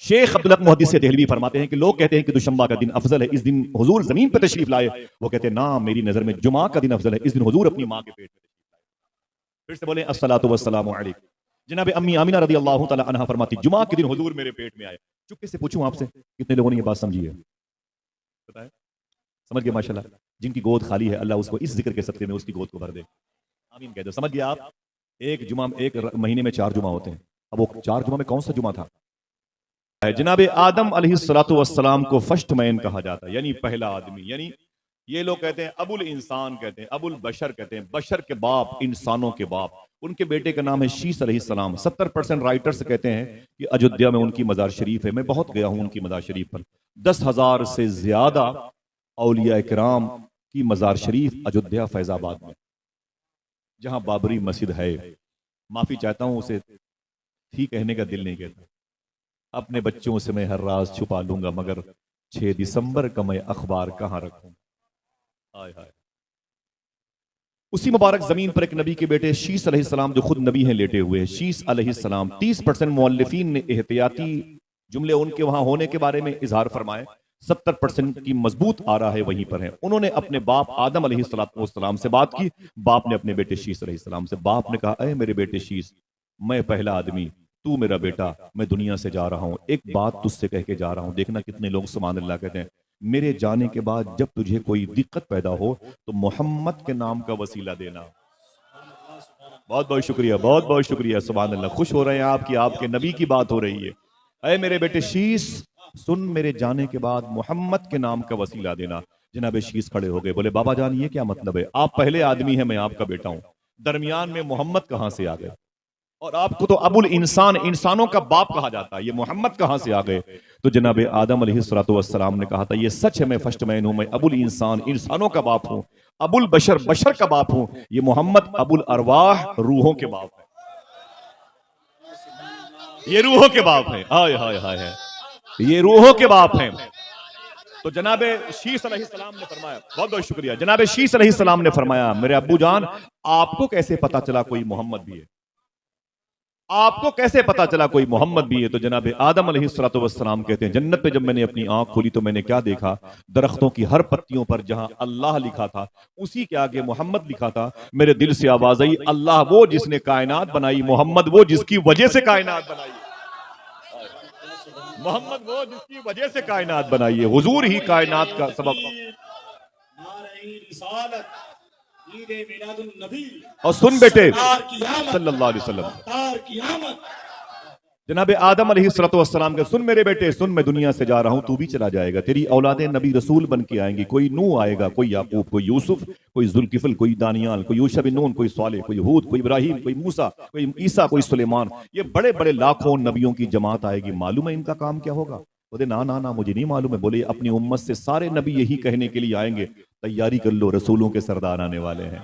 شیخ عبدالحق محدث دہلوی فرماتے ہیں کہ لوگ کہتے ہیں کہ دوشنبہ کا دن افضل ہے، اس دن حضور زمین پہ تشریف لائے. وہ کہتے ہیں نا، میری نظر میں جمعہ کا دن افضل ہے، اس دن حضور اپنی ماں کے پیٹ میں تشریف لائے. پھر سے بولیں الصلاۃ والسلام علیکم. جناب امی آمینہ رضی اللہ تعالی عنہا فرماتی جمعہ کے دن حضور میرے پیٹ میں آئے. چپکے سے پوچھوں آپ سے کتنے لوگوں نے یہ بات سمجھی ہے؟ بتائیں. سمجھ گئے ماشاءاللہ. جن کی گود خالی ہے اللہ اس کو اس ذکر کے صدقے میں اس کی گود کو بھر دے. آمین کہہ دو. سمجھ گئے آپ؟ ایک جمعہ، ایک مہینے میں 4 جمعہ ہوتے ہیں. اب وہ 4 جمعہ میں کون سا جمعہ تھا؟ جناب آدم علیہ الصلوۃ والسلام کو فرسٹ مین کہا جاتا ہے، یعنی پہلا آدمی. یعنی یہ لوگ کہتے ہیں ابو الانسان، کہتے ہیں ابو البشر، کہتے ہیں بشر کے باپ، انسانوں کے باپ. ان کے بیٹے کا نام ہے شیس علیہ السلام. 70% رائٹرز کہتے ہیں کہ اجودھیا میں ان کی مزار شریف ہے. میں بہت گیا ہوں ان کی مزار شریف پر. 10,000 سے زیادہ اولیاء کرام کی مزار شریف اجودھیا فیض آباد میں، جہاں بابری مسجد ہے. معافی چاہتا ہوں، اسے تھی کہنے کا دل نہیں کہتا. اپنے بچوں سے میں ہر راز چھپا لوں گا، مگر 6 دسمبر کا میں اخبار کہاں رکھوں. ہائے ہائے. اسی مبارک زمین پر ایک نبی کے بیٹے شیس علیہ السلام جو خود نبی ہیں لیٹے ہوئے ہیں. شیس علیہ السلام. 30% مؤلفین نے احتیاطی جملے ان کے وہاں ہونے کے بارے میں اظہار فرمائے. 70% کی مضبوط آ رہا ہے وہیں پر ہے. انہوں نے اپنے باپ آدم علیہ السلام سے بات کی. باپ نے اپنے بیٹے شیس علیہ السلام سے. باپ نے کہا اے میرے بیٹے شیس، میں پہلا آدمی، تو میرا بیٹا، میں دنیا سے جا رہا ہوں، ایک بات تجھ سے کہہ کے جا رہا ہوں. دیکھنا کتنے لوگ سبحان اللہ کہتے ہیں. میرے جانے کے بعد جب تجھے کوئی دقت پیدا ہو تو محمد کے نام کا وسیلہ دینا. بہت بہت شکریہ، بہت بہت شکریہ. سبحان اللہ. خوش ہو رہے ہیں آپ کی، آپ کے نبی کی بات ہو رہی ہے. اے میرے بیٹے شیس سن، میرے جانے کے بعد محمد کے نام کا وسیلہ دینا. جناب شیس کھڑے ہو گئے. بولے بابا جان یہ کیا مطلب ہے؟ آپ پہلے آدمی ہیں، میں آپ کا بیٹا ہوں، درمیان میں محمد کہاں سے آ گئے؟ اور آپ کو تو ابو الانسان، انسانوں کا باپ کہا جاتا ہے، یہ محمد کہاں سے آ گئے؟ تو جناب آدم علیہ السلام نے کہا تھا یہ سچ ہے، میں فرسٹ مین ہوں، میں ابو الانسان، انسانوں کا باپ ہوں، ابو البشر، بشر کا باپ ہوں. یہ محمد ابو الارواح، روحوں کے باپ ہے. یہ روحوں کے باپ ہیں. ہائے ہائے ہائے ہائے. یہ روحوں کے باپ ہیں. تو جناب شیس علیہ السلام نے فرمایا، بہت بہت شکریہ. جناب شیس علیہ السلام نے فرمایا میرے ابو جان آپ کو کیسے پتا چلا کوئی محمد بھی ہے؟ آپ کو کیسے پتا چلا کوئی محمد بھی ہے؟ تو جناب آدم علیہ السلام کہتے ہیں جنت پہ جب میں نے اپنی آنکھ کھولی تو میں نے کیا دیکھا؟ درختوں کی ہر پتیوں پر جہاں اللہ لکھا تھا اسی کے آگے محمد لکھا تھا. میرے دل سے آواز آئی اللہ وہ جس نے کائنات بنائی، محمد وہ جس کی وجہ سے کائنات بنائی. محمد وہ جس کی وجہ سے کائنات بنائی ہے. حضور ہی کائنات کا سبب. اور سن بیٹے صلی اللہ علیہ وسلم، جناب آدم علیہ السلام کے سن میرے بیٹے سن، میں دنیا سے جا رہا ہوں، تو بھی چلا جائے گا، تیری اولادیں نبی رسول بن کے آئیں گی. کوئی نوح آئے گا، کوئی یعقوب، کوئی یوسف، کوئی ذوالکفل، کوئی دانیال، کوئی یوشع بن نون، کوئی صالح، کوئی ہود، کوئی ابراہیم، کوئی موسیٰ، کوئی عیسیٰ، کوئی سلیمان. یہ بڑے بڑے لاکھوں نبیوں کی جماعت آئے گی. معلوم ہے ان کا کام کیا ہوگا؟ بولے نا مجھے نہیں معلوم ہے. بولے اپنی امت سے سارے نبی یہی کہنے کے لیے آئیں گے تیاری کر لو، رسولوں کے سردار آنے والے ہیں.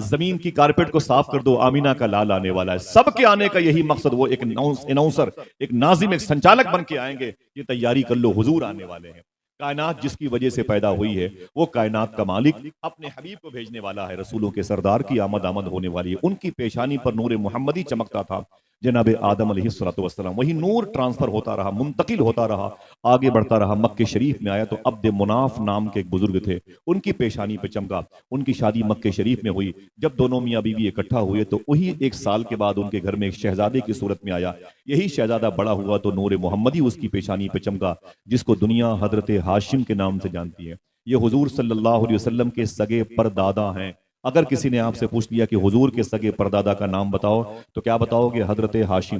زمین کی کارپیٹ کو صاف کر دو، آمینہ کا لال آنے والا ہے. سب کے آنے کا یہی مقصد، وہ ایک اناؤنسر، ایک ناظم، ایک سنچالک بن کے آئیں گے. یہ تیاری کر لو، حضور آنے والے ہیں. کائنات جس کی وجہ سے پیدا ہوئی ہے وہ کائنات کا مالک اپنے حبیب کو بھیجنے والا ہے. رسولوں کے سردار کی آمد ہونے والی ہے. ان کی پیشانی پر نور محمدی چمکتا تھا. جناب آدم علیہ السلام وہی نور ٹرانسفر ہوتا رہا، منتقل ہوتا رہا، آگے بڑھتا رہا. مکہ شریف میں آیا تو عبد مناف نام کے ایک بزرگ تھے، ان کی پیشانی پہ چمکا. ان کی شادی مکہ شریف میں ہوئی. جب دونوں میاں بیوی اکٹھا ہوئے تو وہی 1 سال کے بعد ان کے گھر میں ایک شہزادے کی صورت میں آیا. یہی شہزادہ بڑا ہوا تو نور محمدی اس کی پیشانی پہ چمکا، جس کو دنیا حضرت ہاشم کے نام سے جانتی ہے. یہ حضور صلی اللہ علیہ وسلم کے سگے پردادا ہیں. اگر کسی نے آپ سے پوچھ لیا کہ حضور کے سگے پردادا کا نام بتاؤ تو کیا بتاؤ گے؟ حضرت ہاشم.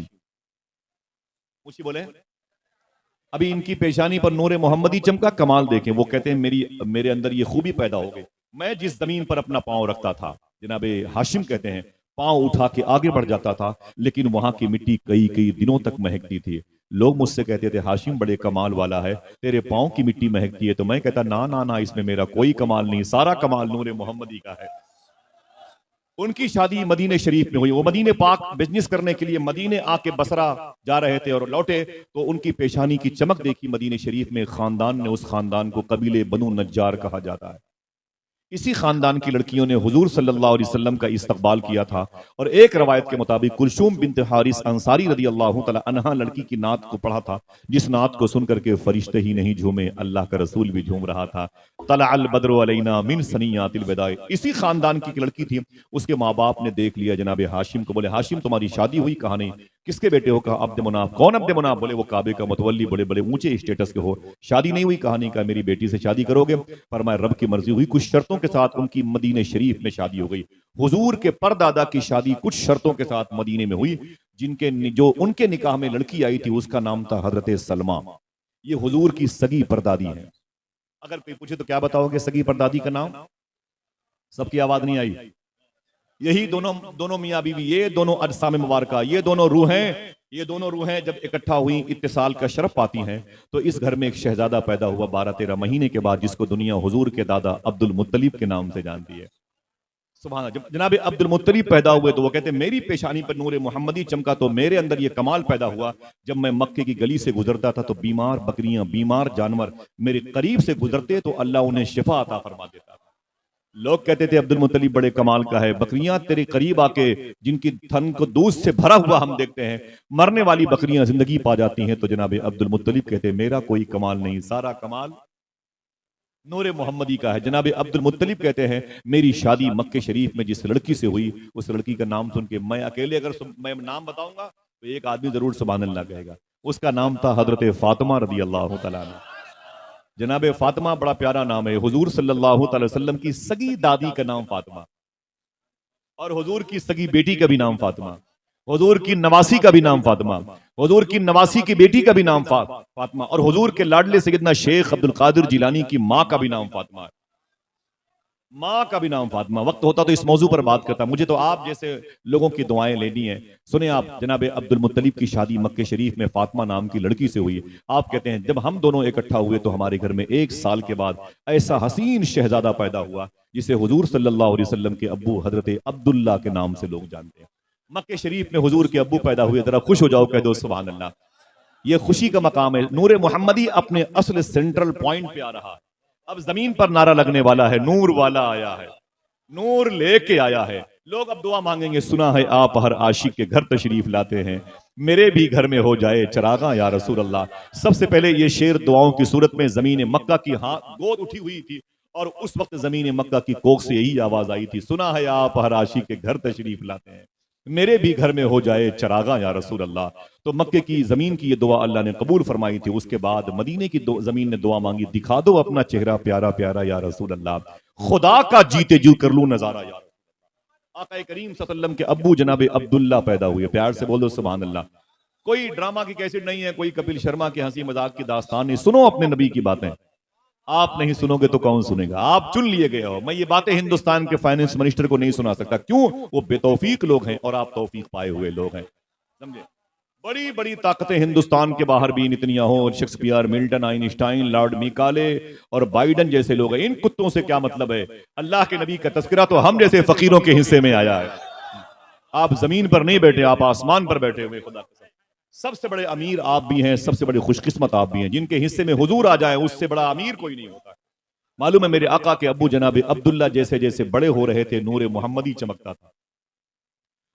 پوچھی بولے. ابھی ان کی پیشانی پر نور محمدی چمکا. کمال دیکھیں، وہ کہتے ہیں میرے اندر یہ خوبی پیدا ہو گئی. میں جس زمین پر اپنا پاؤں رکھتا تھا، جناب ہاشم کہتے ہیں، پاؤں اٹھا کے آگے بڑھ جاتا تھا، لیکن وہاں کی مٹی کئی دنوں تک مہکتی تھی. لوگ مجھ سے کہتے تھے ہاشم بڑے کمال والا ہے، تیرے پاؤں کی مٹی مہکتی ہے. تو میں کہتا نا اس میں میرا کوئی کمال نہیں، سارا کمال نور محمدی کا ہے. ان کی شادی مدینہ شریف میں ہوئی. وہ مدینہ پاک بزنس کرنے کے لیے مدینہ آ کے بصرہ جا رہے تھے اور لوٹے تو ان کی پیشانی کی چمک دیکھی مدینہ شریف میں. خاندان نے، اس خاندان کو قبیلے بنو نجار کہا جاتا ہے. اسی خاندان کی لڑکیوں نے حضور صلی اللہ علیہ وسلم کا استقبال کیا تھا، اور ایک روایت کے مطابق کلثوم بنت حارث انصاری رضی اللہ تعالی عنہا لڑکی کی نعت کو پڑھا تھا، جس نعت کو سن کر کے فرشتے ہی نہیں جھومے، اللہ کا رسول بھی جھوم رہا تھا۔ طلع البدر علینا من ثنیات الوداع، اسی خاندان کی لڑکی تھی۔ اس کے ماں باپ نے دیکھ لیا جناب ہاشم کو، بولے ہاشم تمہاری شادی ہوئی؟ کہا نہیں۔ کس کے بیٹے ہو؟ کہا عبد مناف۔ کون عبد مناف؟ بولے وہ کعبے کا متولی، بڑے بڑے اونچے اسٹیٹس کے ہو۔ شادی نہیں ہوئی؟ کہا نہیں۔ کہا میری بیٹی سے شادی کرو گے؟ فرمایا رب کی مرضی ہوئی، کچھ شرطوں کے ساتھ ان کی مدینے شریف میں شادی ہو گئی۔ حضور کے پردادا کی شادی کچھ شرطوں کے ساتھ مدینے میں ہوئی، جو ان کے نکاح میں لڑکی آئی تھی اس کا نام تھا حضرت سلمہ۔ یہ حضور کی سگی پردادی ہے۔ اگر کوئی پوچھے تو کیا بتاؤ گے سگی پردادی کا نام؟ سب کی آواز نہیں آئی۔ یہی دونوں میاں بیوی، یہ دونوں اجسام مبارکہ، یہ دونوں روحیں جب اکٹھا ہوئی اتصال کا شرف پاتی ہیں، تو اس گھر میں ایک شہزادہ پیدا ہوا 12-13 مہینے کے بعد، جس کو دنیا حضور کے دادا عبد المطلب کے نام سے جانتی ہے۔ سبحان اللہ۔ جب جناب عبد المطلب پیدا ہوئے تو وہ کہتے ہیں میری پیشانی پر نور محمدی چمکا تو میرے اندر یہ کمال پیدا ہوا، جب میں مکے کی گلی سے گزرتا تھا تو بیمار بکریاں، بیمار جانور میرے قریب سے گزرتے تو اللہ انہیں شفا عطا فرما دیتا تھا۔ لوگ کہتے تھے عبد المطلب بڑے کمال کا ہے، بکریاں تیرے قریب آ کے جن کی تھن کو دودھ سے بھرا ہوا ہم دیکھتے ہیں، مرنے والی بکریاں زندگی پا جاتی ہیں۔ تو جناب عبد المطلب کہتے ہیں میرا کوئی کمال نہیں، سارا کمال نور محمدی کا ہے۔ جناب عبد المطلب کہتے ہیں میری شادی مکے شریف میں جس لڑکی سے ہوئی، اس لڑکی کا نام سن کے میں اکیلے اگر میں نام بتاؤں گا تو ایک آدمی ضرور سبحان اللہ کہے گا۔ اس کا نام تھا حضرت فاطمہ رضی اللہ تعالیٰ عنہ۔ جناب فاطمہ بڑا پیارا نام ہے۔ حضور صلی اللہ تعالی وسلم کی سگی دادی کا نام فاطمہ، اور حضور کی سگی بیٹی کا بھی نام فاطمہ، حضور کی نواسی کا بھی نام فاطمہ، حضور کی نواسی کی بیٹی کا بھی نام فاطمہ، اور حضور کے لاڈلے سیدنا شیخ عبد القادر جیلانی کی ماں کا بھی نام فاطمہ ہے۔ ماں کا بھی نام فاطمہ۔ وقت ہوتا تو اس موضوع پر بات کرتا، مجھے تو آپ جیسے لوگوں کی دعائیں لینی ہیں۔ سنیں آپ، جناب عبد المطلب کی شادی مکے شریف میں فاطمہ نام کی لڑکی سے ہوئی۔ آپ کہتے ہیں جب ہم دونوں اکٹھا ہوئے تو ہمارے گھر میں 1 سال کے بعد ایسا حسین شہزادہ پیدا ہوا جسے حضور صلی اللہ علیہ وسلم کے ابو حضرت عبداللہ کے نام سے لوگ جانتے ہیں۔ مکے شریف میں حضور کے ابو پیدا ہوئے، ذرا خوش ہو جاؤ، کہہ دو سبحان اللہ۔ یہ خوشی کا مقام ہے۔ نور محمدی اپنے اصل سینٹرل پوائنٹ پہ آ رہا ہے۔ اب زمین پر نعرہ لگنے والا ہے، نور والا آیا ہے، نور لے کے آیا ہے۔ لوگ اب دعا مانگیں گے، سنا ہے آپ ہر عاشق کے گھر تشریف لاتے ہیں، میرے بھی گھر میں ہو جائے چراغاں یا رسول اللہ۔ سب سے پہلے یہ شعر دعاؤں کی صورت میں زمین مکہ کی گود اٹھی ہوئی تھی، اور اس وقت زمین مکہ کی کوکھ سے یہی آواز آئی تھی، سنا ہے آپ ہر عاشق کے گھر تشریف لاتے ہیں، میرے بھی گھر میں ہو جائے چراغاں یا رسول اللہ۔ تو مکے کی زمین کی یہ دعا اللہ نے قبول فرمائی تھی۔ اس کے بعد مدینے کی زمین نے دعا مانگی، دکھا دو اپنا چہرہ پیارا پیارا یا رسول اللہ، خدا کا جیتے جو کر لوں نظارہ یا رسول اللہ۔ آقا کریم صلی اللہ علیہ وسلم کے ابو جناب عبداللہ پیدا ہوئے، پیار سے بول دو سبحان اللہ۔ کوئی ڈرامہ کی کیسٹ نہیں ہے، کوئی کپل شرما کی ہنسی مذاق کی داستان نہیں، سنو اپنے نبی کی باتیں۔ آپ نہیں سنو گے تو کون سنے گا؟ آپ چن لیے گئے ہو۔ میں یہ باتیں ہندوستان کے فائنانس منسٹر کو نہیں سنا سکتا، کیوں؟ وہ بے توفیق لوگ ہیں اور آپ توفیق پائے ہوئے لوگ ہیں، سمجھے؟ بڑی بڑی طاقتیں ہندوستان کے باہر بھی اتنیاں ہوں، شیکسپیئر، ملٹن، آئنسٹائن، لارڈ میکالے اور بائیڈن جیسے لوگ ہیں، ان کتوں سے کیا مطلب ہے؟ اللہ کے نبی کا تذکرہ تو ہم جیسے فقیروں کے حصے میں آیا ہے۔ آپ زمین پر نہیں بیٹھے، آپ آسمان پر بیٹھے ہوئے، خدا کے سب سے بڑے امیر آپ بھی ہیں، سب سے بڑے خوش قسمت آپ بھی ہیں، جن کے حصے میں حضور آ جائے اس سے بڑا امیر کوئی نہیں ہوتا۔ معلوم ہے میرے آقا کے ابو جناب عبداللہ جیسے جیسے بڑے ہو رہے تھے، نور محمدی چمکتا تھا۔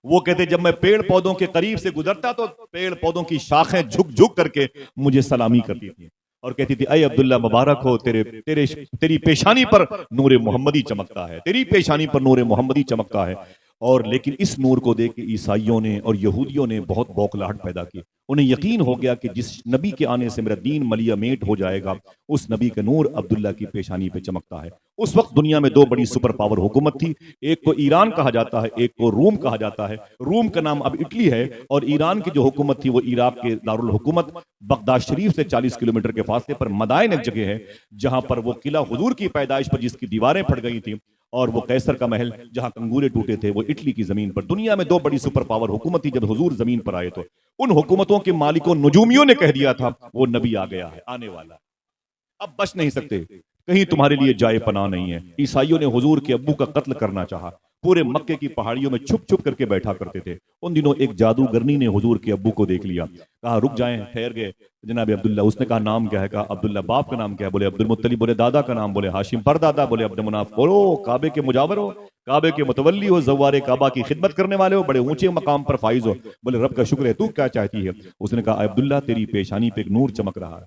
وہ کہتے جب میں پیڑ پودوں کے قریب سے گزرتا تو پیڑ پودوں کی شاخیں جھک جھک کر کے مجھے سلامی کرتی تھی اور کہتی تھی اے عبداللہ مبارک ہو، تیری پیشانی پر نور محمدی چمکتا ہے، تیری پیشانی پر نور محمدی چمکتا ہے۔ اور لیکن اس نور کو دیکھ کے عیسائیوں نے اور یہودیوں نے بہت بوکھلاہٹ پیدا کی۔ انہیں یقین ہو گیا کہ جس نبی کے آنے سے میرا دین ملیا میٹ ہو جائے گا، اس نبی کا نور عبداللہ کی پیشانی پہ چمکتا ہے۔ اس وقت دنیا میں 2 بڑی سپر پاور حکومت تھی، ایک کو ایران کہا جاتا ہے، ایک کو روم کہا جاتا ہے۔ روم کا نام اب اٹلی ہے، اور ایران کی جو حکومت تھی وہ عراق کے دارالحکومت بغداد شریف سے 40 کلومیٹر کے فاصلے پر مدائن ایک جگہ ہے، جہاں پر وہ قلعہ حضور کی پیدائش پر جس کی دیواریں پھٹ گئی تھیں، اور وہ قیصر کا محل جہاں کنگورے ٹوٹے تھے، وہ اٹلی کی زمین پر۔ دنیا میں 2 بڑی سپر پاور حکومت تھی جب حضور زمین پر آئے، تو ان حکومتوں کے مالکوں نجومیوں نے کہہ دیا تھا وہ نبی آ گیا ہے، آنے والا، اب بچ نہیں سکتے، کہیں تمہارے لیے جائے پناہ نہیں ہے۔ عیسائیوں نے حضور کے ابو کا قتل کرنا چاہا، پورے مکے کی پہاڑیوں میں چھپ چھپ کر کے بیٹھا کرتے تھے. ان دنوں ایک جادوگرنی نے حضور کے ابو کو دیکھ لیا, کہا رک جائیں, ٹھہر گئے. جناب عبداللہ, اس نے کہا نام کیا ہے؟ کہا عبداللہ. باپ کا نام کیا ہے؟ بولے عبد المطلب. بولے دادا کا نام؟ بولے ہاشم. پر دادا؟ بولے عبد مناف. بولو کعبے کے مجاور ہو, کعبے کے متولی ہو, زوار کعبہ کی خدمت کرنے والے ہو, بڑے اونچے مقام پر فائز ہو. بولے رب کا شکر ہے, تو کیا چاہتی ہے؟ اس نے کہا عبداللہ تیری پیشانی پہ ایک نور چمک رہا ہے,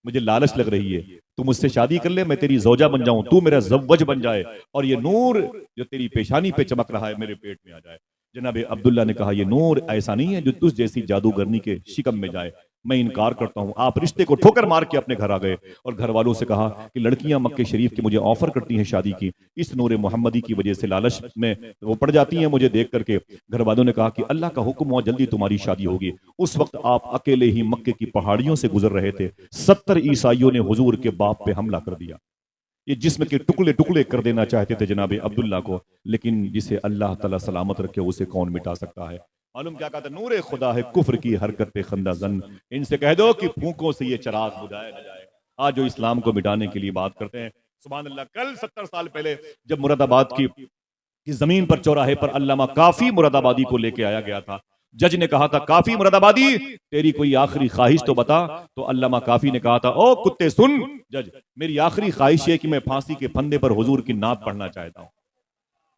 مجھے لالچ لگ رہی ہے, تو مجھ سے شادی کر لے, میں تیری زوجہ بن جاؤں, تو میرا زوج بن جائے, اور یہ نور جو تیری پیشانی پہ چمک رہا ہے میرے پیٹ میں آ جائے. جناب عبداللہ نے کہا یہ نور ایسا نہیں ہے جو تجھ جیسی جادوگرنی کے شکم میں جائے, میں انکار کرتا ہوں. آپ رشتے کو ٹھوکر مار کے اپنے گھر آ گئے اور گھر والوں سے کہا کہ لڑکیاں مکے شریف کے مجھے آفر کرتی ہیں شادی کی, اس نور محمدی کی وجہ سے لالچ میں وہ پڑ جاتی ہیں مجھے دیکھ کر کے. گھر والوں نے کہا کہ اللہ کا حکم ہوا, جلدی تمہاری شادی ہوگی. اس وقت آپ اکیلے ہی مکے کی پہاڑیوں سے گزر رہے تھے. 70 عیسائیوں نے حضور کے باپ پہ حملہ کر دیا. یہ جسم کے ٹکڑے ٹکڑے کر دینا چاہتے تھے جناب عبداللہ کو, لیکن جسے اللہ تعالیٰ سلامت رکھے اسے کون مٹا سکتا ہے. معلوم کیا کہتا ہے؟ نور خدا ہے کفر کی حرکت پہ خندہ زن. ان سے کہہ دو کہ پھونکوں سے یہ چراغ بجھایا نہ جائے. آج جو اسلام کو مٹانے کے لیے بات کرتے ہیں, سبحان اللہ, کل 70 سال پہلے جب مراد آباد کی زمین پر چوراہے پر علامہ کافی مراد آبادی کو لے کے آیا گیا تھا, جج نے کہا تھا کافی مراد آبادی تیری کوئی آخری خواہش تو بتا. تو علامہ کافی نے کہا تھا او کتے سن جج, میری آخری خواہش ہے کہ میں پھانسی کے پھندے پر حضور کی نعت پڑھنا چاہتا ہوں,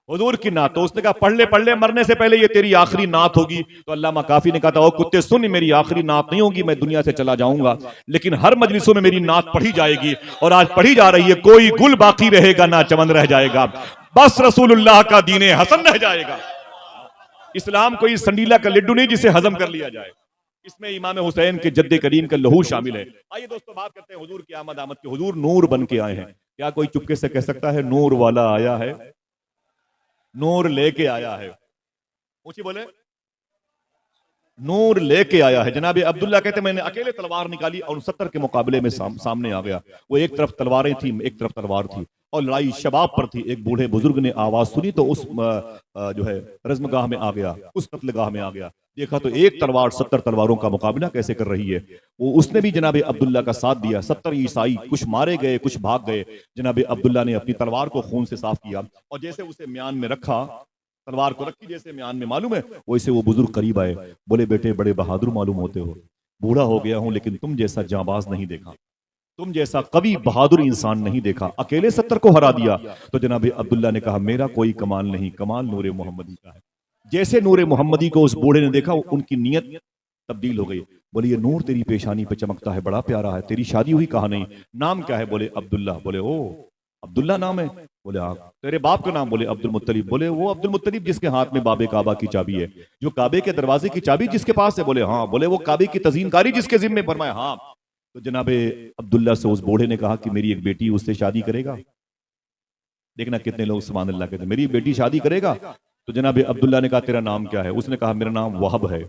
حضور کی نعت. تو اس نے کہا پڑھ لے مرنے سے پہلے یہ تیری آخری نعت ہوگی. تو علامہ کافی نے کہا تھا او کتے سن, میری آخری نعت نہیں ہوگی, میں دنیا سے چلا جاؤں گا, لیکن ہر مجلسوں میں میری نعت پڑھی جائے گی, اور آج پڑھی جا رہی ہے. کوئی گل باقی رہے گا نہ چمن رہ جائے گا, بس رسول اللہ کا دین حسن رہ جائے گا. اسلام کوئی سنڈیلا کا لڈو نہیں جسے ہضم کر لیا جائے, اس میں امام حسین کے جد کریم کا لہو شامل ہے. آئیے دوستو بات کرتے ہیں حضور کی آمد کی. حضور نور بن کے آئے ہیں. کیا کوئی چپکے سے کہہ سکتا ہے نور والا آیا ہے, نور لے کے آیا ہے؟ اونچی بولے, نور لے کے آیا ہے. جناب عبداللہ کہتے ہیں میں نے اکیلے تلوار نکالی اور 70 کے مقابلے میں سامنے آ گیا. وہ ایک طرف تلواریں تھیں, ایک طرف تلوار تھی, اور لڑائی شباب پر تھی. ایک بوڑھے بزرگ نے آواز سنی تو اس جو ہے رزمگاہ میں آ گیا, اس قتل گاہ میں آ گیا. دیکھا تو ایک تلوار 70 تلواروں کا مقابلہ کیسے کر رہی ہے. وہ اس نے بھی جناب عبداللہ کا ساتھ دیا. 70 عیسائی کچھ مارے گئے, کچھ بھاگ گئے. جناب عبداللہ نے اپنی تلوار کو خون سے صاف کیا, اور جیسے اسے میان میں رکھا, تلوار کو رکھی جیسے میان میں, معلوم ہے ویسے وہ بزرگ قریب آئے. بولے بیٹے بڑے بہادر معلوم ہوتے ہو, بوڑھا ہو گیا ہوں لیکن تم جیسا جانباز نہیں دیکھا, تم جیسا قوی بہادر انسان نہیں دیکھا, اکیلے 70 کو ہرا دیا. تو جناب عبداللہ نے کہا میرا کوئی کمال نہیں, کمال نور محمدی کا ہے. جیسے نور محمدی کو اس بوڑھے نے دیکھا, ان کی نیت تبدیل ہو گئی. بولے یہ نور تیری پیشانی پہ چمکتا ہے, بڑا پیارا ہے, تیری شادی ہوئی؟ کہا نہیں. نام کیا ہے؟ بولے عبداللہ. بولے او عبداللہ نام ہے؟ بولے ہاں. تیرے باپ کا نام؟ بولے عبد المطلب. بولے وہ عبد المطلب جس کے ہاتھ میں باب کعبہ کی چابی ہے, جو کعبے کے دروازے کی چابی جس کے پاس ہے؟ بولے ہاں. بولے وہ کعبے کی تزئین کاری جس کے ذمہ؟ فرمایا ہاں. تو جناب عبداللہ سے اس بوڑھے نے کہا کہ میری ایک بیٹی اس سے شادی کرے گا. دیکھنا کتنے لوگ سبحان اللہ کہتے ہیں میری بیٹی شادی کرے گا. تو جناب عبداللہ نے کہا تیرا نام کیا ہے؟ اس نے کہا میرا نام وہب ہے.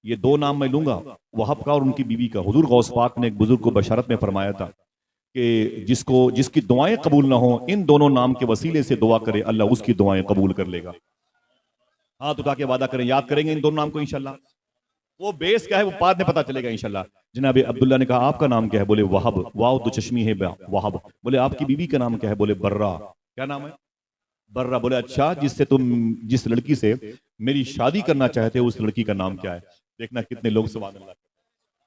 یہ دو نام میں لوں گا, وہب کا اور ان کی بیوی کا. حضور غوث پاک نے ایک بزرگ کو بشارت میں فرمایا تھا کہ جس کی دعائیں قبول نہ ہوں, ان دونوں نام کے وسیلے سے دعا کرے, اللہ اس کی دعائیں قبول کر لے گا. ہاں تو تاکہ وعدہ کریں, یاد کریں گے ان دونوں نام کو انشاءاللہ. وہ بیس کیا ہے وہ بعد میں پتا چلے گا انشاءاللہ. جناب عبداللہ نے کہا آپ کا نام کیا ہے؟ بولے وہب. واو دو چشمی ہے وہب. بولے آپ کی بیوی کا نام کیا ہے؟ بولے برہ. کیا نام ہے؟ برہ. بولے اچھا جس لڑکی سے میری شادی کرنا چاہتے ہو اس لڑکی کا نام کیا ہے؟ دیکھنا کتنے لوگ سبحان اللہ.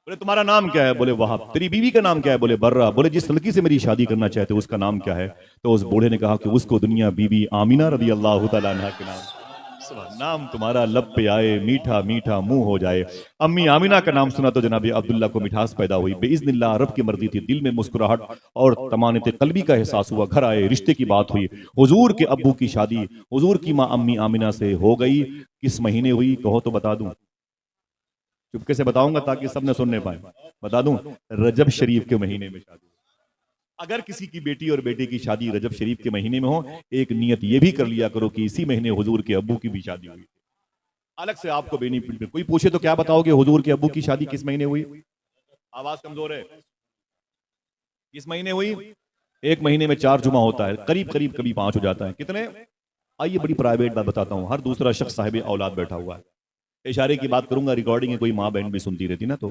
بولے تمہارا نام کیا ہے؟ بولے وہب. تیری بیوی کا نام کیا ہے؟ بولے برہ. بولے جس لڑکی سے میری شادی کرنا چاہتے ہو اس کا نام کیا ہے؟ تو اس بوڑھے نے کہا کہ اس کو دنیا بی بی آمینہ رضی اللہ تعالیٰ عنہ کے نام. نام تمہارا لب پہ آئے, میٹھا میٹھا منہ ہو جائے. امی آمینہ کا نام سنا تو جناب عبداللہ کو مٹھاس پیدا ہوئی. باذن اللہ رب کی مرضی تھی, دل میں مسکراہٹ اور طمانت قلبی کا احساس ہوا. گھر آئے, رشتے کی بات ہوئی. حضور کے ابو کی شادی حضور کی ماں امی آمینہ سے ہو گئی. کس مہینے ہوئی کہو تو بتا دوں؟ چپکے سے بتاؤں گا تاکہ سب نے سننے پائے. بتا دوں, رجب شریف کے مہینے میں شادی. اگر کسی کی بیٹی اور بیٹے کی شادی رجب شریف کے مہینے میں ہو, ایک نیت یہ بھی کر لیا کرو کہ اسی مہینے حضور کے ابو کی بھی شادی ہوئی. الگ سے آپ کو بینیفٹ. کوئی پوچھے تو کیا بتاؤ گے حضور کے ابو کی شادی کس مہینے ہوئی؟ آواز کمزور ہے. کس مہینے ہوئی؟ ایک مہینے میں 4 جمعہ ہوتا ہے, قریب قریب کبھی 5 ہو جاتا ہے. کتنے؟ آئیے بڑی پرائیویٹ بات بتاتا ہوں. ہر دوسرا شخص صاحب اولاد بیٹھا ہوا ہے. اشارے کی بات کروں گا, ریکارڈنگ ہے, کوئی ماں بہن بھی سنتی رہتی نا, تو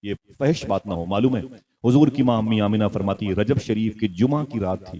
یہ فحش بات نہ ہو. معلوم ہے حضور کی ماں امی آمینہ فرماتی رجب شریف کی جمعہ کی رات تھی.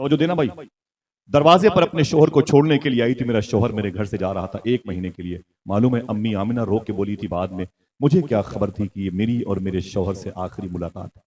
توجہ دینا بھائی. دروازے پر اپنے شوہر کو چھوڑنے کے لیے آئی تھی. میرا شوہر میرے گھر سے جا رہا تھا 1 مہینے کے لیے. معلوم ہے امی آمنہ رو کے بولی تھی بعد میں, مجھے کیا خبر تھی کہ یہ میری اور میرے شوہر سے آخری ملاقات ہے.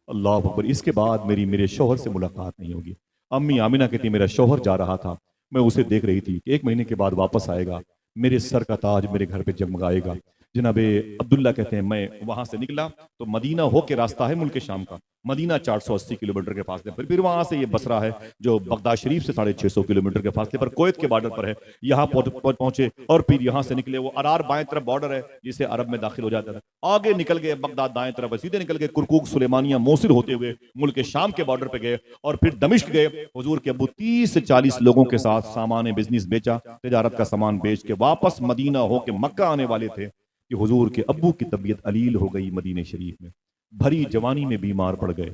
اللہ اکبر. اس کے بعد میرے شوہر سے ملاقات نہیں ہوگی. امی آمنہ کہتی میرا شوہر جا رہا تھا, میں اسے دیکھ رہی تھی کہ 1 مہینے کے بعد واپس آئے گا, میرے سر کا تاج میرے گھر پہ جگمگائے گا. جناب عبداللہ کہتے ہیں میں وہاں سے نکلا تو مدینہ ہو کے راستہ ہے ملک شام کا. مدینہ 480 کلومیٹر کے فاصلے پر, پھر وہاں سے یہ بصرہ ہے جو بغداد شریف سے 650 کلومیٹر کے فاصلے پر کویت کے بارڈر پر ہے. یہاں پہنچے اور پھر یہاں سے نکلے. وہ ارار بائیں طرف بارڈر ہے جسے عرب میں داخل ہو جاتا ہے. آگے نکل گئے بغداد دائیں طرف, سیدھے نکل گئے کرکوک سلیمانیہ موصل ہوتے ہوئے ملک شام کے بارڈر پہ گئے اور پھر دمشق گئے. حضور کے ابو 30 سے 40 لوگوں کے ساتھ سامان بزنس بیچا, تجارت کا سامان بیچ کے واپس مدینہ ہو کے مکہ آنے والے تھے کہ حضور کے ابو کی طبیعت علیل ہو گئی. مدینہ شریف میں بھری جوانی میں بیمار پڑ گئے,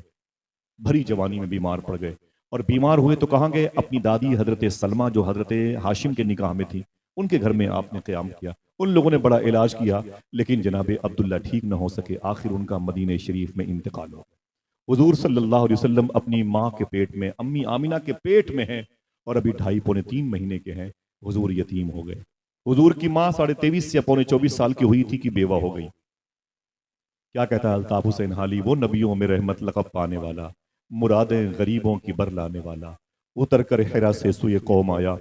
بھری جوانی میں بیمار پڑ گئے. اور بیمار ہوئے تو کہاں گئے؟ اپنی دادی حضرت سلمہ جو حضرت ہاشم کے نکاح میں تھی, ان کے گھر میں آپ نے قیام کیا. ان لوگوں نے بڑا علاج کیا لیکن جناب عبداللہ ٹھیک نہ ہو سکے. آخر ان کا مدینہ شریف میں انتقال ہو گیا. حضور صلی اللہ علیہ وسلم اپنی ماں کے پیٹ میں, امی آمنہ کے پیٹ میں ہیں اور ابھی 2.5 پونے 3 مہینے کے ہیں. حضور یتیم ہو گئے. حضور کی ماں 23.5 یا پونے 24 سال کی ہوئی تھی کہ بیوہ ہو گئی. کیا کہتا ہے الطاف حسین حالی, وہ نبیوں میں رحمت لقب پانے والا, مرادیں غریبوں کی بر لانے والا, اتر کر حرا سے سوئے قوم آیا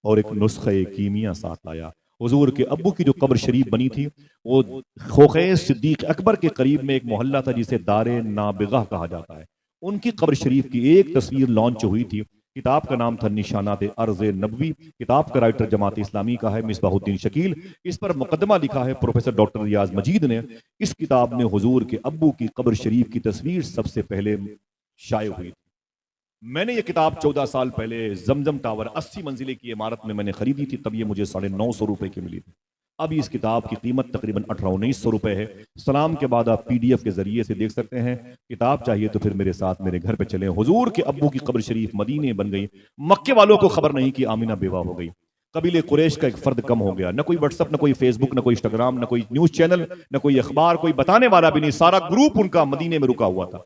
اور ایک نسخہ کیمیا ساتھ لایا. حضور کے ابو کی جو قبر شریف بنی تھی وہ خوخیز صدیق اکبر کے قریب میں ایک محلہ تھا جسے دار نابغہ کہا جاتا ہے. ان کی قبر شریف کی ایک تصویر لانچ ہوئی تھی. کتاب کا نام تھا نشانات ارض نبوی. کتاب کا رائٹر جماعت اسلامی کا ہے مصباح الدین شکیل. اس پر مقدمہ لکھا ہے پروفیسر ڈاکٹر ریاض مجید نے. اس کتاب میں حضور کے ابو کی قبر شریف کی تصویر سب سے پہلے شائع ہوئی تھی. میں نے یہ کتاب 14 سال پہلے زمزم ٹاور 80 منزلے کی عمارت میں نے خریدی تھی, تب یہ مجھے 950 روپے کی ملی تھی. اب اس کتاب کی قیمت تقریباً 1800-1900 روپے ہے. سلام کے بعد آپ PDF کے ذریعے سے دیکھ سکتے ہیں. کتاب چاہیے تو پھر میرے ساتھ میرے گھر پہ چلیں. حضور کے ابو کی قبر شریف مدینے بن گئی. مکے والوں کو خبر نہیں کہ آمنہ بیوہ ہو گئی. قبیلے قریش کا ایک فرد کم ہو گیا. نہ کوئی واٹس ایپ, نہ کوئی فیس بک, نہ کوئی انسٹاگرام, نہ کوئی نیوز چینل, نہ کوئی اخبار, کوئی بتانے والا بھی نہیں. سارا گروپ ان کا مدینے میں رکا ہوا تھا.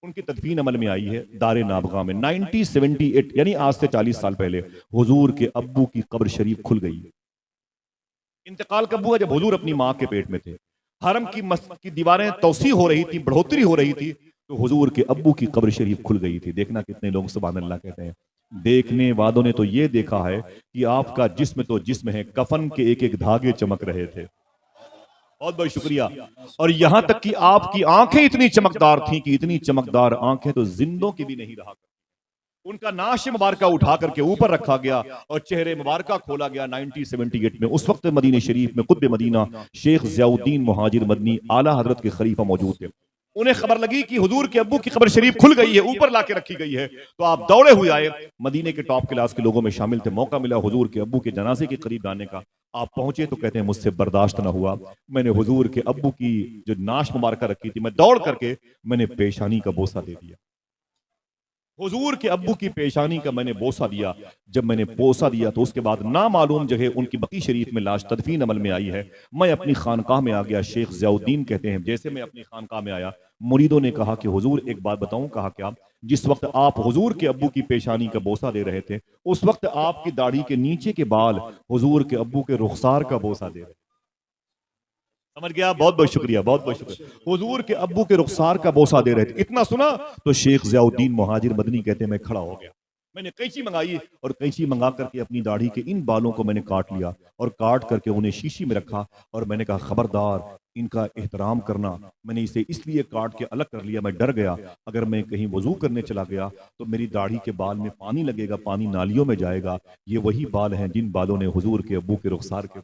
ان کی تدفین عمل میں آئی ہے دار نابغہ میں 1978 یعنی آج سے 40 سال پہلے حضور کے ابو کی قبر شریف کھل گئی. انتقال کب ہوا؟ جب حضور اپنی ماں کے پیٹ میں تھے. حرم کی دیواریں توسیع ہو رہی تھی, بڑھوتری ہو رہی تھی, تو حضور کے ابو کی قبر شریف کھل گئی تھی. دیکھنا کتنے لوگ سبحان اللہ کہتے ہیں. دیکھنے والوں نے تو یہ دیکھا ہے کہ آپ کا جسم تو جسم ہے, کفن کے ایک ایک دھاگے چمک رہے تھے. بہت بہت شکریہ. اور یہاں تک کہ آپ کی آنکھیں اتنی چمکدار تھیں کہ اتنی چمکدار آنکھیں تو زندوں کی بھی نہیں رہا. ان کا ناش مبارکہ اٹھا کر کے اوپر رکھا گیا اور چہرے مبارکہ کھولا گیا 1978 میں. اس وقت مدینہ شریف میں قطب مدینہ شیخ ضیاء الدین مہاجر مدنی اعلیٰ حضرت کے خلیفہ موجود تھے. انہیں خبر لگی کہ حضور کے ابو کی قبر شریف کھل گئی ہے, اوپر لا کے رکھی گئی ہے, تو آپ دوڑے ہوئے آئے. مدینے کے ٹاپ کلاس کے لوگوں میں شامل تھے. موقع ملا حضور کے ابو کے جنازے کے قریب جانے کا. آپ پہنچے تو کہتے ہیں مجھ سے برداشت نہ ہوا. میں نے حضور کے ابو کی جو ناش مبارکہ رکھی تھی, میں دوڑ کر کے میں نے پیشانی کا بوسہ دے دیا. حضور کے ابو کی پیشانی کا میں نے بوسہ دیا. جب میں نے بوسہ دیا تو اس کے بعد نامعلوم جگہ ان کی بقی شریف میں لاش تدفین عمل میں آئی ہے. میں اپنی خانقاہ میں آ گیا. شیخ ضیاء الدین کہتے ہیں جیسے میں اپنی خانقاہ میں آیا, مریدوں نے کہا کہ حضور ایک بات بتاؤں. کہا کیا؟ جس وقت آپ حضور کے ابو کی پیشانی کا بوسہ دے رہے تھے, اس وقت آپ کی داڑھی کے نیچے کے بال حضور کے ابو کے رخسار کا بوسہ دے رہے تھے. سمجھ گیا؟ بہت بہت شکریہ, بہت بہت شکریہ. حضور کے ابو کے رخسار کا بوسہ دے رہے تھے. اتنا سنا تو شیخ ضیاء الدین مہاجر مدنی کہتے ہیں میں کھڑا ہو گیا. میں نے قینچی منگائی اور قینچی منگا کر کے اپنی داڑھی کے ان بالوں کو میں نے کاٹ لیا اور کاٹ کر کے انہیں شیشی میں رکھا اور میں نے کہا خبردار ان کا احترام کرنا. میں نے اسے اس لیے کاٹ کے الگ کر لیا, میں ڈر گیا اگر میں کہیں وضو کرنے چلا گیا تو میری داڑھی کے بال میں پانی لگے گا, پانی نالیوں میں جائے گا. یہ وہی بال ہیں جن بالوں نے حضور کے ابو کے رخسار کے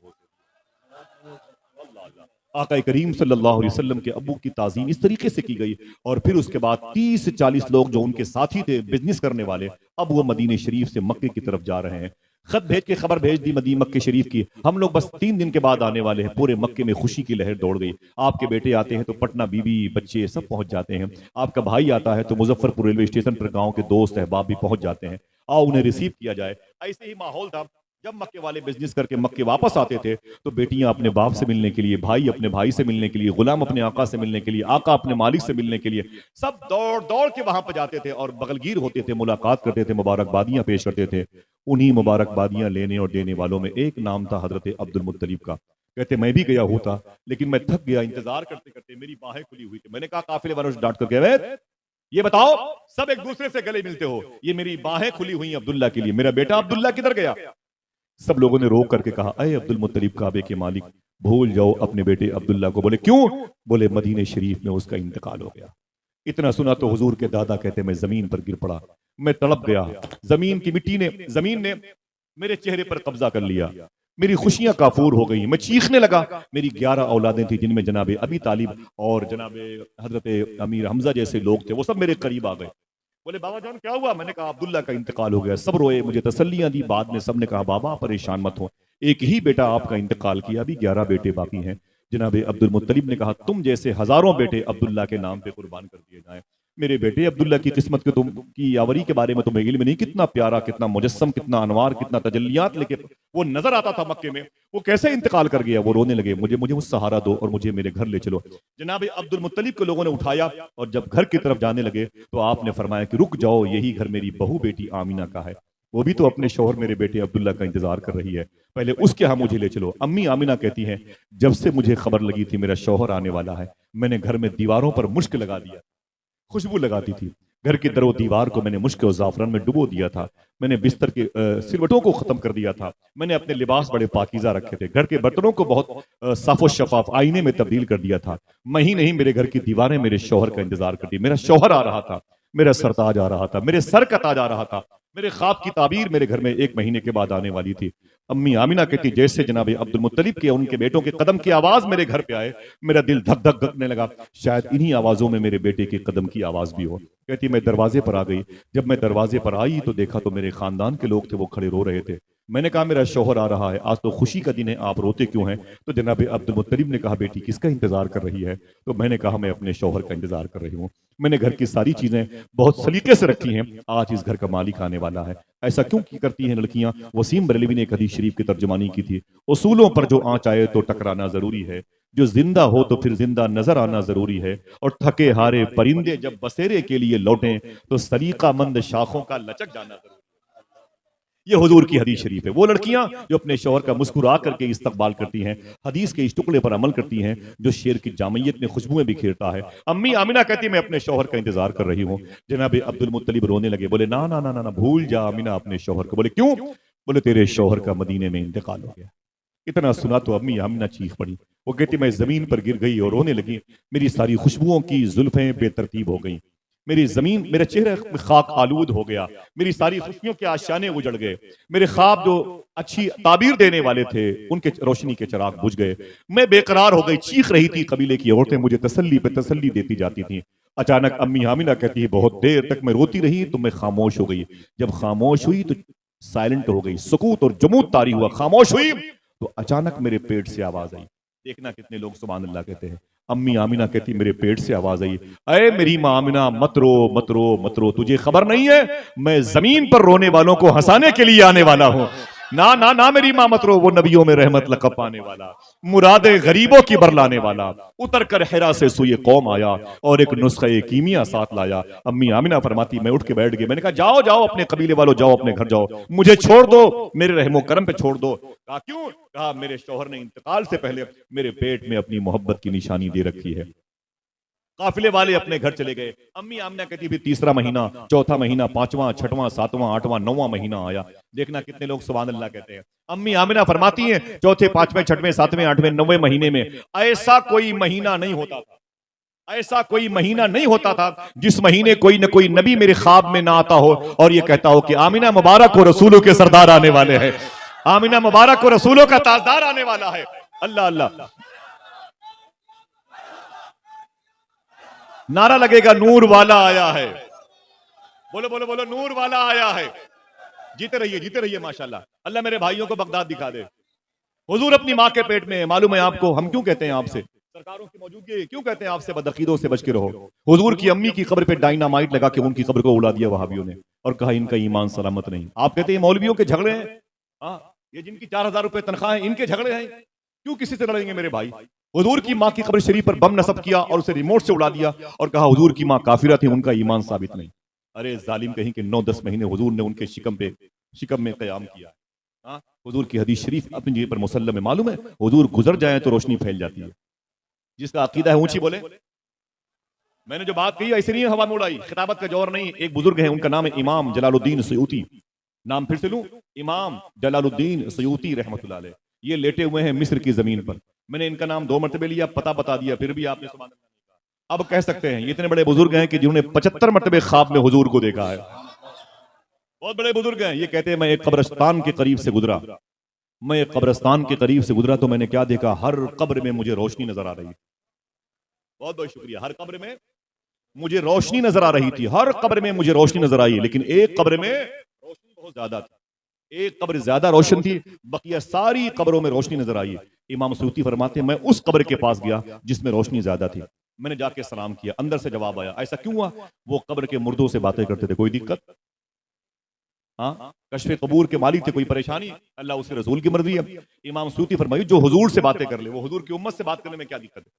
آقا کریم صلی اللہ علیہ وسلم کے ابو کی تعظیم اس طریقے سے کی گئی. اور پھر اس کے بعد 30 سے 40 لوگ جو ان کے ساتھی تھے بزنس کرنے والے, اب وہ مدینہ شریف سے مکے کی طرف جا رہے ہیں. خط بھیج کے خبر بھیج دی مدینہ مکے شریف کی, ہم لوگ بس 3 دن کے بعد آنے والے ہیں. پورے مکے میں خوشی کی لہر دوڑ گئی. آپ کے بیٹے آتے ہیں تو پٹنہ بی بی بچے سب پہنچ جاتے ہیں. آپ کا بھائی آتا ہے تو مظفر پور ریلوے اسٹیشن پر گاؤں کے دوست احباب بھی پہنچ جاتے ہیں. آؤ انہیں ریسیو کیا جائے. ایسے ہی ماحول تھا. جب مکے والے بزنس کر کے مکے واپس آتے تھے تو بیٹیاں اپنے باپ سے ملنے کے لیے، بھائی اپنے بھائی سے ملنے کے لیے، غلام اپنے آقا سے ملنے کے لیے، آقا اپنے مالک سے ملنے کے لیے، سب دوڑ دوڑ کے وہاں پہ جاتے تھے اور بغلگیر ہوتے تھے، ملاقات کرتے تھے، مبارکبادیاں پیش کرتے تھے۔ انہی مبارکبادیاں لینے اور دینے والوں میں ایک نام تھا حضرت عبد المطلب کا۔ کہتے میں بھی گیا ہوتا لیکن میں تھک گیا، انتظار کرتے کرتے میری باہیں کھلی ہوئی تھی۔ میں نے کہا قافلے والوں سے ڈانٹ کر گئے، یہ بتاؤ سب ایک دوسرے سے گلے ملتے ہو، یہ میری باہیں کھلی ہوئی عبداللہ کے لیے، میرا بیٹا عبداللہ کدھر گیا؟ سب لوگوں نے روک کر کے کہا اے عبد المطلب کعبے کے مالک، بھول جاؤ اپنے بیٹے عبداللہ کو۔ بولے کیوں؟ بولے مدینہ شریف میں اس کا انتقال ہو گیا۔ اتنا سنا تو حضور کے دادا کہتے میں زمین پر گر پڑا، میں تڑپ گیا، زمین کی مٹی نے، زمین نے میرے چہرے پر قبضہ کر لیا، میری خوشیاں کافور ہو گئی، میں چیخنے لگا۔ میری 11 اولادیں تھیں جن میں جناب ابی طالب اور جناب حضرت امیر حمزہ جیسے لوگ تھے، وہ سب میرے قریب آ گئے۔ بولے بابا جان کیا ہوا؟ میں نے کہا عبداللہ کا انتقال ہو گیا۔ سب روئے، مجھے تسلیاں دی، بعد میں سب نے کہا بابا پریشان مت ہو، ایک ہی بیٹا آپ کا انتقال کیا، ابھی 11 بیٹے باقی ہیں۔ جناب عبد المطلب نے کہا تم جیسے ہزاروں بیٹے عبداللہ کے نام پہ قربان کر دیے جائیں، میرے بیٹے عبداللہ کی قسمت کی یاوری کے بارے میں تمہیں علم نہیں، کتنا پیارا، کتنا مجسم، کتنا انوار، کتنا تجلیات لے کے وہ نظر آتا تھا مکے میں، وہ کیسے انتقال کر گیا؟ وہ رونے لگے، مجھے وہ سہارا دو اور مجھے میرے گھر لے چلو۔ جناب عبد المطلب کو لوگوں نے اٹھایا اور جب گھر کی طرف جانے لگے تو آپ نے فرمایا کہ رک جاؤ، یہی گھر میری بہو بیٹی آمینہ کا ہے، وہ بھی تو اپنے شوہر میرے بیٹے عبداللہ کا انتظار کر رہی ہے، پہلے اس کے ہاں مجھے لے چلو۔ امی آمینہ کہتی ہیں جب سے مجھے خبر لگی تھی میرا شوہر آنے والا ہے، میں نے گھر میں دیواروں پر مشک لگا دیا، خوشبو لگاتی تھی، گھر کی در و دیوار کو میں نے مشک اور زعفران میں ڈبو دیا تھا، میں نے بستر کے سلوٹوں کو ختم کر دیا تھا، میں نے اپنے لباس بڑے پاکیزہ رکھے تھے، گھر کے برتنوں کو بہت صاف و شفاف آئینے میں تبدیل کر دیا تھا۔ میں ہی نہیں، میرے گھر کی دیواریں میرے شوہر کا انتظار کرتی، میرا شوہر آ رہا تھا، میرا سرتاج آ رہا تھا، میرے سر کا تاج آ رہا تھا، میرے خواب کی تعبیر میرے گھر میں 1 مہینے کے بعد آنے والی تھی۔ امی آمینہ کہتی جیسے جناب عبد المطلب کے ان کے بیٹوں کے قدم کی آواز میرے گھر پہ آئے، میرا دل دھک دھک دھکنے لگا، شاید انہی آوازوں میں میرے بیٹے کے قدم کی آواز بھی ہو۔ کہتی میں دروازے پر آ گئی، جب میں دروازے پر آئی تو دیکھا تو میرے خاندان کے لوگ تھے، وہ کھڑے رو رہے تھے۔ میں نے کہا میرا شوہر آ رہا ہے، آج تو خوشی کا دن ہے، آپ روتے کیوں ہیں؟ تو جناب عبد المطلب نے کہا بیٹی کس کا انتظار کر رہی ہے؟ تو میں نے کہا میں اپنے شوہر کا انتظار کر رہی ہوں، میں نے گھر کی ساری چیزیں بہت سلیقے سے رکھی ہیں، آج اس گھر کا مالک آنے والا ہے۔ ایسا کیوں کرتی ہیں لڑکیاں؟ وسیم بریلوی نے ایک حدیث شریف کی ترجمانی کی تھی، اصولوں پر جو آنچ آئے تو ٹکرانا ضروری ہے، جو زندہ ہو تو پھر زندہ نظر آنا ضروری ہے، اور تھکے ہارے پرندے جب بسیرے کے لیے لوٹیں تو سلیقہ مند شاخوں کا لچک جانا ضروری ہے۔ یہ حضور کی حدیث شریف ہے۔ وہ لڑکیاں جو اپنے شوہر کا مسکرا کر کے استقبال کرتی ہیں، حدیث کے اس ٹکڑے پر عمل کرتی ہیں جو شعر کی جامعیت میں خوشبوئیں بکھیرتا ہے۔ امی آمینہ کہتی میں اپنے شوہر کا انتظار کر رہی ہوں۔ جناب عبد المطلب رونے لگے، بولے نا نا نا نا بھول جا آمینہ اپنے شوہر کو۔ بولے کیوں؟ بولے تیرے شوہر کا مدینے میں انتقال ہو گیا۔ اتنا سنا تو امی آمینہ چیخ پڑی، وہ کہتی میں زمین پر گر گئی اور رونے لگی، میری ساری خوشبوؤں کی زلفیں بے ترتیب ہو گئیں، میری زمین، میرا چہرہ خاک آلود ہو گیا، میری ساری خوشیوں کے آشیانے اجڑ گئے، میرے خواب جو اچھی تعبیر دینے والے تھے ان کے روشنی کے چراغ بجھ گئے، میں بے قرار ہو گئی، چیخ رہی تھی، قبیلے کی عورتیں مجھے تسلی پہ تسلی دیتی جاتی تھیں۔ اچانک امی آمینہ کہتی ہے بہت دیر تک میں روتی رہی تو میں خاموش ہو گئی، جب خاموش ہوئی تو سائلنٹ ہو گئی، سکوت اور جمود طاری ہوا، خاموش ہوئی تو اچانک میرے پیٹ سے آواز آئی۔ دیکھنا کتنے لوگ سبحان اللہ کہتے ہیں۔ امی آمینہ کہتی میرے پیٹ سے آواز آئی، اے میری ماں آمینہ مت رو مت رو مت رو، تجھے خبر نہیں ہے میں زمین پر رونے والوں کو ہنسانے کے لیے آنے والا ہوں۔ نا نا نا میری ماں مت رو، وہ نبیوں میں رحمت لقب پانے والا، مرادیں غریبوں کی برلانے والا، اتر کر حرا سے سوئے قوم آیا اور ایک نسخہ کیمیا ساتھ لایا۔ امی آمینہ فرماتی میں اٹھ کے بیٹھ گئی، میں نے کہا جاؤ جاؤ اپنے قبیلے والوں، جاؤ اپنے گھر جاؤ، مجھے چھوڑ دو، میرے رحم و کرم پہ چھوڑ دو۔ کہا کیوں؟ کہا میرے شوہر نے انتقال سے پہلے میرے پیٹ میں اپنی محبت کی نشانی دے رکھی ہے۔ قافلے والے اپنے گھر چلے گئے۔ امی آمنہ کہتی پھر تیسرا مہینہ، چوتھا مہینہ، پانچواں، چھٹواں، ساتواں، آٹھواں، نواں مہینہ آیا۔ دیکھنا کتنے لوگ سبحان اللہ کہتے ہیں۔ امی آمنہ فرماتی ہیں چوتھے، پانچویں، چھٹویں، ساتویں، آٹھویں، نویں مہینے میں ایسا کوئی مہینہ نہیں ہوتا تھا، ایسا کوئی مہینہ نہیں ہوتا تھا جس مہینے کوئی نہ کوئی نبی میرے خواب میں نہ آتا ہو اور یہ کہتا ہو کہ آمنہ مبارک ہو، رسولوں کے سردار آنے والے ہیں، آمنہ مبارک ہو، رسولوں کا تاجدار آنے والا ہے۔ اللہ اللہ، نعرہ لگے گا نور والا آیا ہے، بولو بولو بولو نور والا آیا ہے۔ جیتے رہیے ماشاءاللہ۔ اللہ میرے بھائیوں کو بغداد دکھا دے۔ حضور اپنی ماں کے پیٹ میں، معلوم ہے آپ کو ہم کیوں کہتے ہیں آپ سے سرکاروں کی موجودگی کیوں کہتے ہیں آپ سے بدعقیدوں سے بچ کے رہو۔ حضور کی امی کی قبر پہ ڈائنامائٹ لگا کے ان کی قبر کو اڑا دیا وہابیوں نے اور کہا ان کا ایمان سلامت نہیں۔ آپ کہتے ہیں مولویوں کے جھگڑے ہیں، یہ جن کی 4,000 روپے تنخواہ ہیں ان کے جھگڑے ہیں، کیوں کسی سے لڑیں گے میرے بھائی؟ حضور کی ماں کی قبر شریف پر بم نصب کیا اور اسے ریموٹ سے اڑا دیا اور کہا حضور کی ماں کافرہ تھی، ان کا ایمان ثابت نہیں۔ ارے ظالم کہیں کہ 9-10 مہینے حضور نے ان کے شکم میں قیام کیا۔ ہاں، حضور کی حدیث شریف اپنی جگہ پر مسلم ہے، معلوم ہے حضور گزر جائیں تو روشنی پھیل جاتی ہے۔ جس کا عقیدہ ہے اونچی بولے۔ میں نے جو بات کہی ایسے نہیں ہوا میں اڑائی، خطابت کا جوہر نہیں۔ ایک بزرگ ہے، ان کا نام ہے امام جلال الدین سیوطی، نام پھر سے لوں، امام جلال الدین سیوطی رحمۃ اللہ علیہ۔ یہ لیٹے ہوئے ہیں مصر کی زمین پر، میں نے ان کا نام 2 مرتبہ لیا، پتہ بتا دیا، پھر بھی آپ نے سبحان اللہ نہیں کہا۔ اب کہہ سکتے ہیں یہ اتنے بڑے بزرگ ہیں کہ جنہوں نے 75 مرتبہ خواب میں حضور کو دیکھا ہے، بہت بڑے بزرگ ہیں۔ یہ کہتے ہیں میں ایک قبرستان کے قریب سے گزرا، میں ایک قبرستان کے قریب سے گزرا تو میں نے کیا دیکھا، ہر قبر میں مجھے روشنی نظر آ رہی ہے۔ بہت بہت شکریہ۔ ہر قبر میں مجھے روشنی نظر آ رہی تھی، ہر قبر میں مجھے روشنی نظر آئی، لیکن ایک قبر میں روشنی بہت زیادہ تھی، ایک قبر زیادہ روشن تھی، بقیہ ساری قبروں میں روشنی نظر آئی۔ امام سیوطی فرماتے ہیں میں اس قبر کے پاس گیا جس میں روشنی زیادہ تھی، میں نے جا کے سلام کیا، اندر سے جواب آیا ایسا کیوں ہوا؟ وہ قبر کے مردوں سے باتیں کرتے تھے، کوئی دقت؟ ہاں، کشف قبور کے مالک تھے، کوئی پریشانی؟ اللہ اس کے رسول کی مرضی ہے۔ امام سیوطی فرمائی جو حضور سے باتیں کر لے، وہ حضور کی امت سے بات کرنے میں کیا دقت ہے؟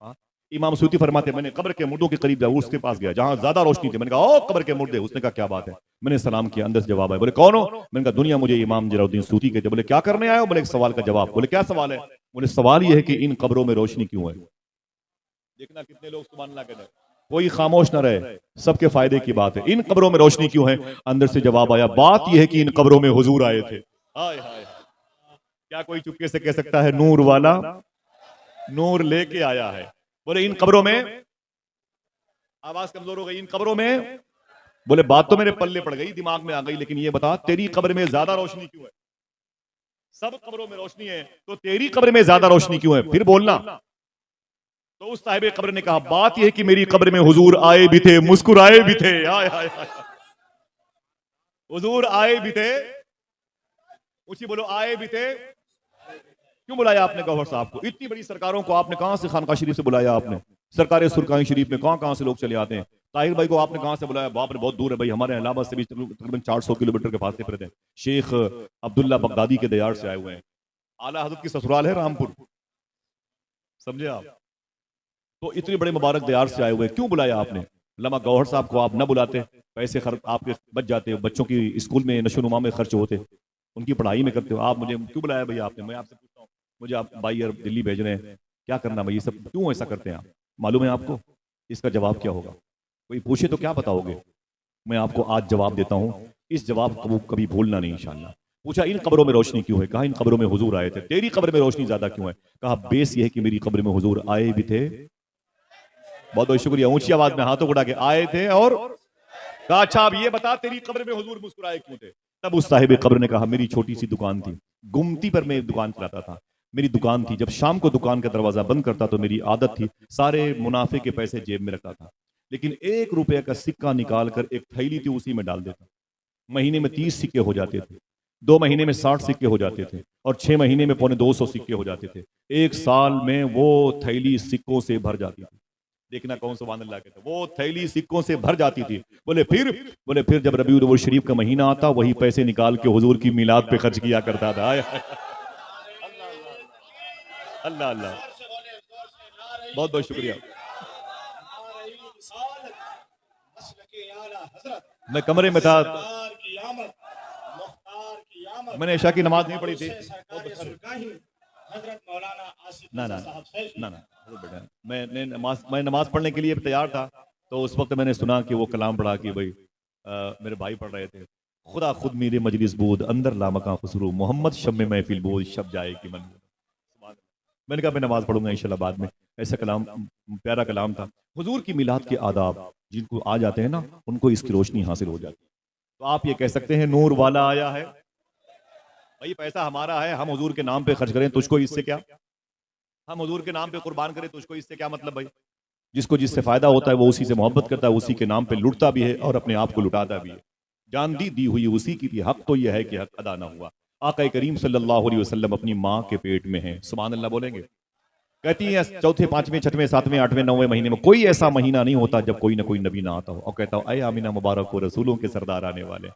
ہاں، امام سیوطی فرماتے ہیں میں نے قبر کے مردوں کے قریب جاؤ، اس کے پاس گیا جہاں زیادہ روشنی تھی، میں نے کہا او قبر کے مردے، اس نے کہا کیا بات ہے؟ میں نے سلام کیا، اندر سے جواب آیا، بولے کون ہو؟ میں نے کہا دنیا مجھے امام جلال الدین سیوطی کہتے۔ بولے کیا کرنے آئے ہو؟ بولے ایک سوال کا جواب۔ بولے کیا سوال ہے؟ بولے سوال یہ ہے کہ ان قبروں میں روشنی کیوں ہے؟ دیکھنا کتنے لوگ سبحان اللہ کہتے ہیں، کوئی خاموش نہ رہے، سب کے فائدے کی بات ہے۔ ان قبروں میں روشنی کیوں ہے؟ اندر سے جواب آیا بات یہ ہے کہ ان قبروں میں حضور آئے تھے۔ ہائے ہائے، کیا کوئی چپکے سے کہہ سکتا ہے نور والا نور لے کے آیا ہے؟ بولے ان قبروں میں، آواز کمزور ہو گئی، ان قبروں میں، بولے بات تو میرے پلے پڑ گئی، دماغ میں آ گئی، لیکن یہ بتا تیری قبر میں زیادہ روشنی کیوں ہے؟ سب قبروں میں روشنی ہے تو تیری قبر میں زیادہ روشنی کیوں ہے؟ پھر بولنا۔ تو اس صاحب قبر نے کہا بات یہ ہے کہ میری قبر میں حضور آئے بھی تھے، مسکرائے بھی تھے۔ ہائے ہائے ہائے، حضور آئے بھی تھے، اونچی بولو، آئے بھی تھے۔ کیوں بلایا آپ نے گوہر صاحب کو؟ اتنی بڑی سرکاروں کو آپ نے کہاں سے خانقاہ شریف سے بلایا؟ آپ نے سرکار سرکاری شریف میں کہاں سے لوگ چلے آتے ہیں؟ طاہر بھائی کو آپ نے کہاں سے بلایا؟ باپ نے بہت دور ہے بھائی، ہمارے الہ آباد سے بھی تقریباً 400 کلومیٹر کے فاصلے پر ہیں۔ شیخ عبداللہ بغدادی کے دیار سے آئے ہوئے ہیں، اعلیٰ حضرت کی سسرال ہے رامپور، سمجھے آپ؟ تو اتنے بڑے مبارک دیار سے آئے ہوئے، کیوں بلایا آپ نے؟ علامہ گوہر صاحب کو آپ نہ بلاتے، پیسے آپ کے بچ جاتے، بچوں کی اسکول میں نشو و نما میں خرچ ہوتے، ان کی پڑھائی میں کرتے ہو، آپ مجھے کیوں بلایا بھائی آپ نے؟ میں آپ سے پوچھتا ہوں، مجھے آپ بھائی دلی بھیج رہے ہیں، کیا کرنا بھائی؟ یہ سب کیوں ایسا کرتے ہیں آپ؟ معلوم ہے آپ کو اس کا جواب کیا ہوگا؟ کوئی پوچھے تو کیا بتاؤ گے؟ میں آپ کو آج جواب دیتا ہوں، اس جواب کو کبھی بھولنا نہیں انشاءاللہ۔ پوچھا ان قبروں میں روشنی کیوں ہے؟ کہا ان قبروں میں حضور آئے تھے۔ تیری قبر میں روشنی زیادہ کیوں ہے؟ کہا بیس یہ ہے کہ میری قبر میں حضور آئے بھی تھے۔ بہت بہت شکریہ، اونچی آواز میں ہاتھوں اڑا کے آئے تھے، اور کہا اچھا اب یہ بتا تیری قبر میں حضور مسکرائے کیوں تھے؟ تب اس صاحب قبر نے کہا میری چھوٹی سی دکان تھی، گمتی پر میں ایک دکان چلاتا تھا، میری دکان تھی، جب شام کو دکان کا دروازہ بند کرتا تو میری عادت تھی سارے منافع کے پیسے جیب میں رکھتا تھا، لیکن 1 روپے کا سکہ نکال کر ایک تھیلی تھی اسی میں ڈال دیتا، مہینے میں 30 سکے ہو جاتے تھے، 2 مہینے میں 60 سکے ہو جاتے تھے، اور 6 مہینے میں 250 سکے ہو جاتے تھے، 1 سال میں وہ تھیلی سکوں سے بھر جاتی تھی۔ دیکھنا کون سبحان اللہ کہتے ہیں، وہ تھیلی سکوں سے بھر جاتی تھی۔ بولے پھر جب ربیع الاول شریف کا مہینہ آتا وہی پیسے نکال کے حضور کی میلاد پہ خرچ کیا کرتا تھا۔ اللہ اللہ، بہت بہت شکریہ۔ میں کمرے میں تھا، میں نے عشاء کی نماز نہیں پڑھی تھی، میں نماز پڑھنے کے لیے تیار تھا، تو اس وقت میں نے سنا کہ وہ کلام پڑھا کہ بھائی میرے بھائی پڑھ رہے تھے، خدا خود میرے مجلس بود اندر لامکاں خسرو، محمد شب میں محفل بود شب جائے کی من۔ میں نے کہا میں نماز پڑھوں گا انشاءاللہ بعد میں۔ ایسا کلام، پیارا کلام تھا۔ حضور کی میلاد کے آداب جن کو آ جاتے ہیں نا، ان کو اس کی روشنی حاصل ہو جاتی ہے۔ تو آپ یہ کہہ سکتے ہیں نور والا آیا ہے، بھائی پیسہ ہمارا ہے، ہم حضور کے نام پہ خرچ کریں، تجھ کو اس سے کیا؟ ہم حضور کے نام پہ قربان کریں، تجھ کو اس سے کیا مطلب بھائی؟ جس کو جس سے فائدہ ہوتا ہے وہ اسی سے محبت کرتا ہے، اسی کے نام پہ لٹتا بھی ہے اور اپنے آپ کو لٹاتا بھی ہے۔ جان دی ہوئی اسی کی تھی، حق تو یہ ہے کہ حق ادا نہ ہوا۔ آقا کریم صلی اللہ علیہ وسلم اپنی ماں کے پیٹ میں ہیں، سبحان اللہ بولیں گے؟ کہتی ہیں چوتھے، پانچویں، چھٹویں، ساتویں، آٹھویں، نویں مہینے میں کوئی ایسا مہینہ نہیں ہوتا جب کوئی نہ کوئی نبی نہ آتا ہو، اور کہتا ہو اے آمینہ مبارک ہو رسولوں کے سردار آنے والے،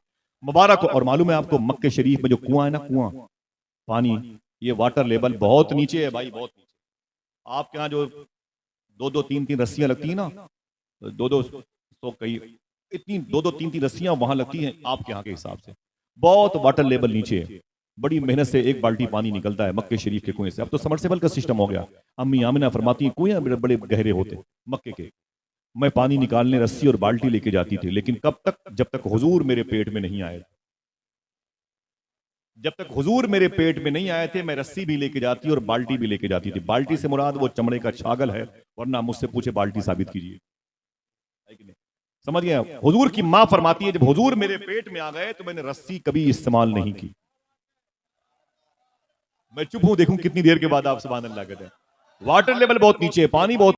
مبارک ہو۔ اور معلوم ہے آپ کو مکہ شریف میں جو کنواں ہے نا، کنواں پانی یہ واٹر لیول بہت نیچے ہے بھائی، بہت نیچے. آپ کے ہاں جو دو دو تین تین رسیاں لگتی ہیں نا، دو دو سو کئی اتنی دو دو تین تین رسیاں وہاں لگتی ہیں، آپ کے ہاں کے حساب سے بہت واٹر لیول نیچے ہے. بڑی محنت سے ایک بالٹی پانی نکلتا ہے مکے شریف کے کنویں سے. اب تو سمرسیبل کا سسٹم ہو گیا. امی آمنہ فرماتی ہیں کنویں بڑے بڑے گہرے ہوتے مکے کے. میں پانی نکالنے رسی اور بالٹی لے کے جاتی تھی، لیکن کب تک؟ جب تک حضور میرے پیٹ میں نہیں آئے. جب تک حضور میرے پیٹ میں نہیں آئے تھے میں رسی بھی لے کے جاتی اور بالٹی بھی لے کے جاتی تھی. بالٹی سے مراد وہ چمڑے کا چھاگل ہے، ورنہ مجھ سے پوچھے بالٹی ثابت کیجیے. سمجھ گئے؟ حضور کی ماں فرماتی ہے جب حضور میرے پیٹ میں آ گئے تو میں نے رسی کبھی استعمال نہیں کی. میں چپ ہوں، دیکھوں کتنی دیر کے بعد آپ سبحان اللہ کہتے ہیں. واٹر لیول بہت نیچے ہے، پانی بہت